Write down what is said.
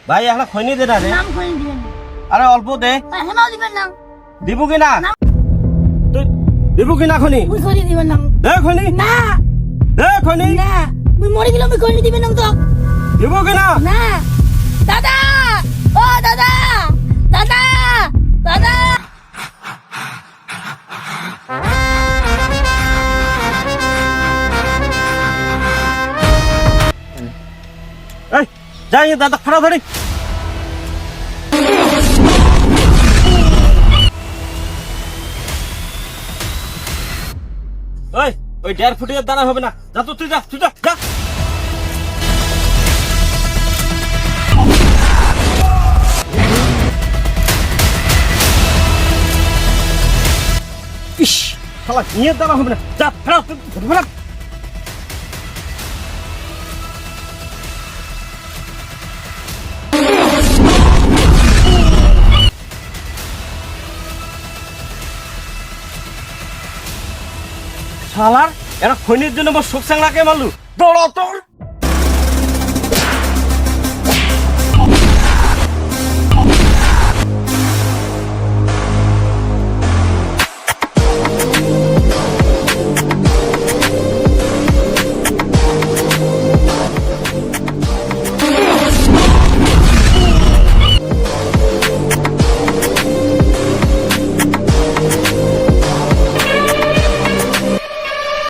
ভাই এখন খৈনি দে না রে। নাম খৈনি দিবেন না। আরে অল্প দে। এখনও দিবেন না। দিব কি না? তুই দিব কি না খৈনি? মুই খৈনি দিবেন না। দে খৈনি। না দে খৈনি। না মুই মরে গেলে মুই খৈনি দিবেন না তো। দিব কি না? না দাদা ও দাদা দাদা দাদা এই যাই দাদা খড়া ধরি। ওই ওই 1.5 ফুটের দানা হবে না। যা তো তুই যা যা। ইস শালা নিয়ে দানা হবে না। যা ফেরা ফেরা। শালার এরা খৈনির জন্য আমার শোক সাংলাকে মারলু। দৌড় তোর।